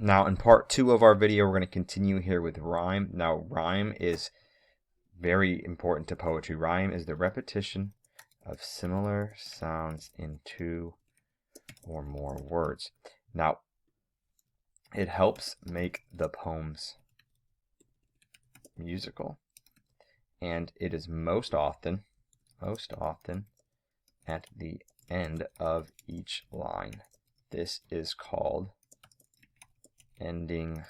Now in part 2 of our video, we're going to continue here with rhyme. Now rhyme is very important to poetry. Rhyme is the repetition of similar sounds in 2 or more words. Now it helps make the poems musical, and it is most often at the end of each line. This is called ending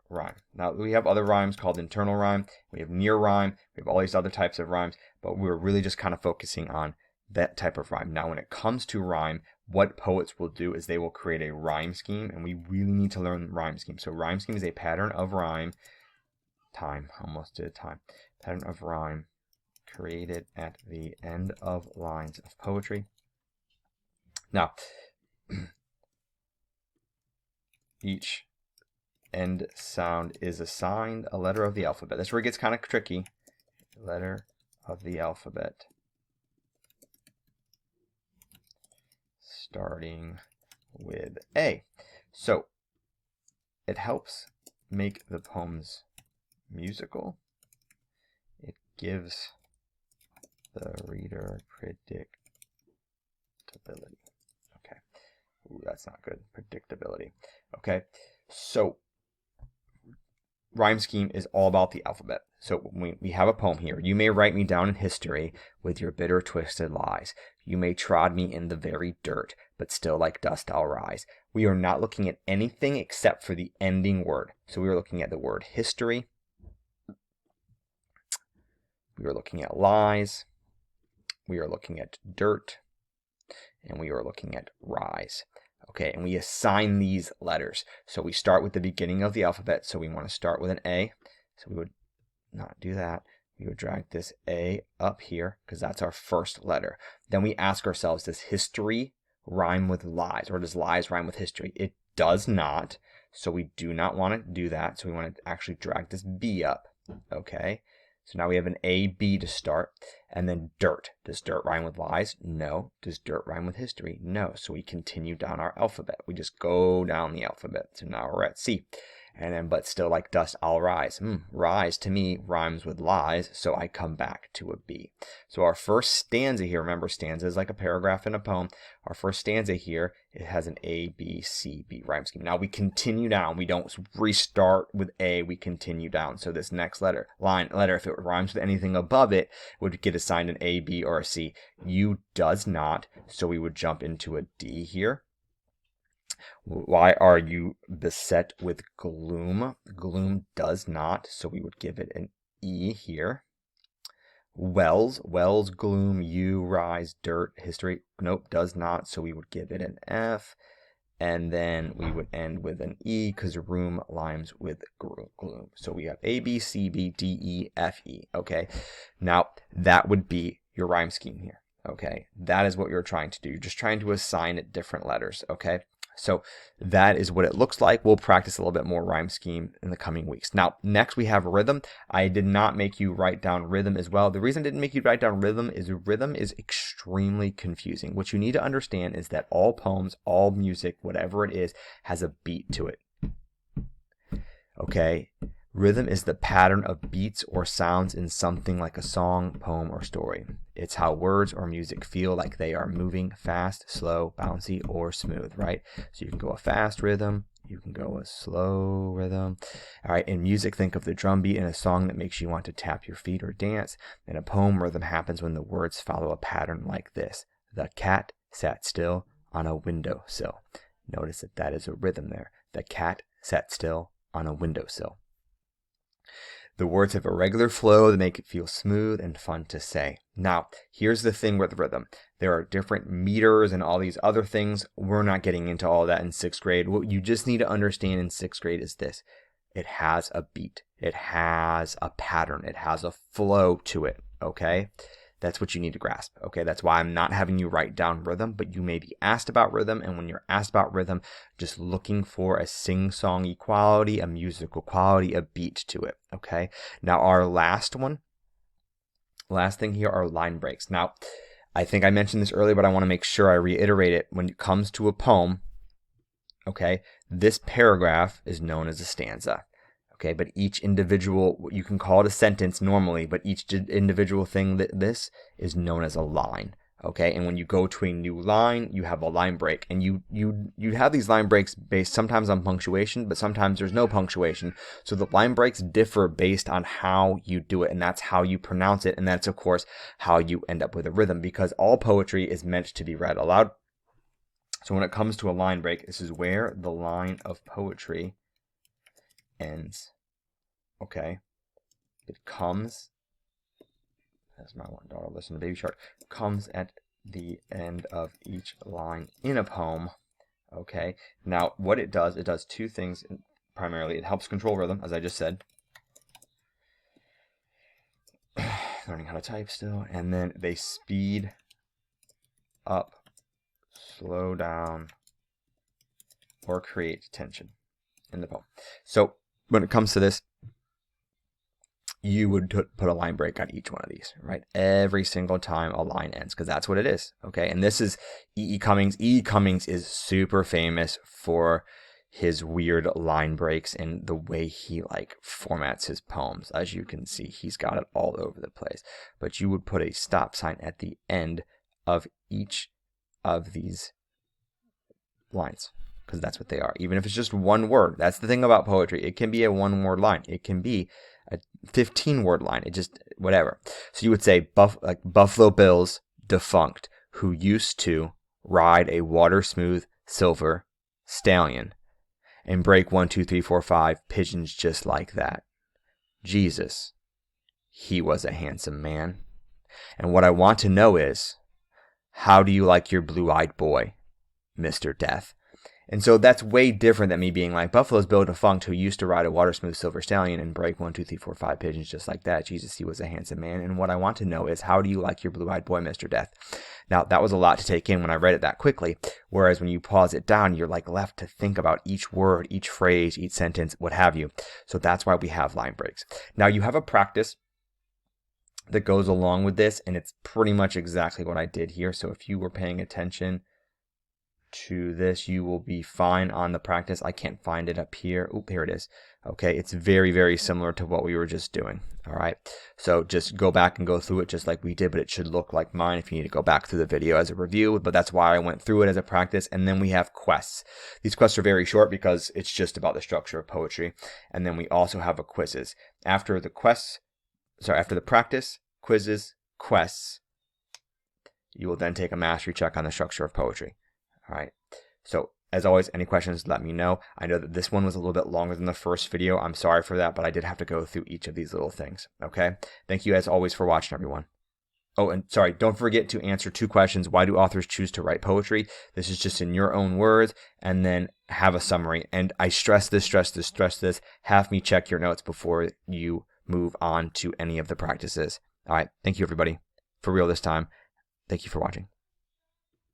rhyme. Now we have other rhymes called internal rhyme, we have near rhyme, we have all these other types of rhymes, but we're really just kind of focusing on that type of rhyme. Now when it comes to rhyme, what poets will do is they will create a rhyme scheme, and we really need to learn rhyme scheme. So rhyme scheme is a pattern of rhyme, pattern of rhyme created at the end of lines of poetry. Now each end sound is assigned a letter of the alphabet. That's where it gets kind of tricky. Letter of the alphabet, starting with A. So it helps make the poems musical. It gives the reader predictability. Okay. Ooh, that's not good. Predictability. Okay. So rhyme scheme is all about the alphabet. So we have a poem here. You may write me down in history with your bitter twisted lies. You may trod me in the very dirt, but still like dust I'll rise. We are not looking at anything except for the ending word. So we are looking at the word history. We are looking at lies. We are looking at dirt. And we are looking at rise. Okay, and we assign these letters. So we start with the beginning of the alphabet. So we want to start with an A. So we would not do that. We would drag this A up here because that's our first letter. Then we ask ourselves, does history rhyme with lies, or does lies rhyme with history? It does not. So we do not want to do that. So we want to actually drag this B up. Okay. So now we have an A, B to start, and then dirt. Does dirt rhyme with lies? No. Does dirt rhyme with history? No. So we continue down our alphabet. We just go down the alphabet. So now we're at C. And then, but still like dust, I'll rise. Rise to me rhymes with lies, so I come back to a B. So our first stanza here, remember stanza is like a paragraph in a poem. Our first stanza here, it has an A, B, C, B rhyme scheme. Now we continue down. We don't restart with A, we continue down. So this next letter, if it rhymes with anything above it, would get assigned an A, B, or a C. U does not, so we would jump into a D here. Why are you beset with gloom? Gloom does not, so we would give it an E here. Wells, gloom, you, rise, dirt, history, nope, does not, so we would give it an F. And then we would end with an E because room rhymes with gloom. So we have A, B, C, B, D, E, F, E. Okay, now that would be your rhyme scheme here. Okay, that is what you're trying to do. You're just trying to assign it different letters. Okay. So that is what it looks like. We'll practice a little bit more rhyme scheme in the coming weeks. Now, next we have rhythm. I did not make you write down rhythm as well. The reason I didn't make you write down rhythm is extremely confusing. What you need to understand is that all poems, all music, whatever it is, has a beat to it. Okay? Rhythm is the pattern of beats or sounds in something like a song, poem, or story. It's how words or music feel like they are moving fast, slow, bouncy, or smooth, right? So you can go a fast rhythm, you can go a slow rhythm. All right, in music, think of the drum beat in a song that makes you want to tap your feet or dance. In a poem, rhythm happens when the words follow a pattern like this. The cat sat still on a windowsill. Notice that is a rhythm there. The cat sat still on a windowsill. The words have a regular flow that make it feel smooth and fun to say. Now, here's the thing with rhythm. There are different meters and all these other things. We're not getting into all that in 6th grade. What you just need to understand in 6th grade is this. It has a beat. It has a pattern. It has a flow to it, okay? That's what you need to grasp, okay? That's why I'm not having you write down rhythm, but you may be asked about rhythm, and when you're asked about rhythm, just looking for a sing-songy quality, a musical quality, a beat to it, okay? Now, our last thing here are line breaks. Now, I think I mentioned this earlier, but I want to make sure I reiterate it. When it comes to a poem, okay, this paragraph is known as a stanza. Okay, but each individual, you can call it a sentence normally, but each individual thing that this is known as a line. Okay, and when you go to a new line, you have a line break, and you have these line breaks based sometimes on punctuation, but sometimes there's no punctuation. So the line breaks differ based on how you do it, and that's how you pronounce it, and that's of course how you end up with a rhythm, because all poetry is meant to be read aloud. So when it comes to a line break, this is where the line of poetry ends. Okay, it comes, as my one daughter listen to Baby Shark, comes at the end of each line in a poem. Okay, now what it does two things primarily. It helps control rhythm, as I just said. Learning how to type still, and then they speed up, slow down, or create tension in the poem. So when it comes to this, you would put a line break on each one of these, right? Every single time a line ends, because that's what it is, okay? And this is E.E. Cummings. E.E. Cummings is super famous for his weird line breaks and the way he like formats his poems. As you can see, he's got it all over the place. But you would put a stop sign at the end of each of these lines, because that's what they are. Even if it's just one word, that's the thing about poetry. It can be a one-word line. It can be a 15-word line. It just, whatever. So you would say, like Buffalo Bill's defunct, who used to ride a water-smooth silver stallion and break 1, 2, 3, 4, 5 pigeons just like that. Jesus, he was a handsome man. And what I want to know is, how do you like your blue-eyed boy, Mr. Death? And so that's way different than me being like, Buffalo's Bill defunct, who used to ride a water-smooth silver stallion and break 1, 2, 3, 4, 5 pigeons just like that. Jesus, he was a handsome man. And what I want to know is, how do you like your blue-eyed boy, Mr. Death? Now, that was a lot to take in when I read it that quickly. Whereas when you pause it down, you're like left to think about each word, each phrase, each sentence, what have you. So that's why we have line breaks. Now, you have a practice that goes along with this, and it's pretty much exactly what I did here. So if you were paying attention to this, you will be fine on the practice. I can't find it up here. Oop, here it is. Okay, it's very, very similar to what we were just doing. All right, so just go back and go through it just like we did, but it should look like mine if you need to go back through the video as a review. But that's why I went through it as a practice. And then we have quests. These quests are very short because it's just about the structure of poetry. And then we also have a quizzes. After the practice, quizzes, quests, you will then take a mastery check on the structure of poetry. All right, so as always, any questions, let me know. I know that this one was a little bit longer than the first video. I'm sorry for that, but I did have to go through each of these little things, okay? Thank you as always for watching, everyone. Oh, and sorry, don't forget to answer 2 questions. Why do authors choose to write poetry? This is just in your own words, and then have a summary. And I stress this. Have me check your notes before you move on to any of the practices. All right, thank you, everybody. For real this time. Thank you for watching.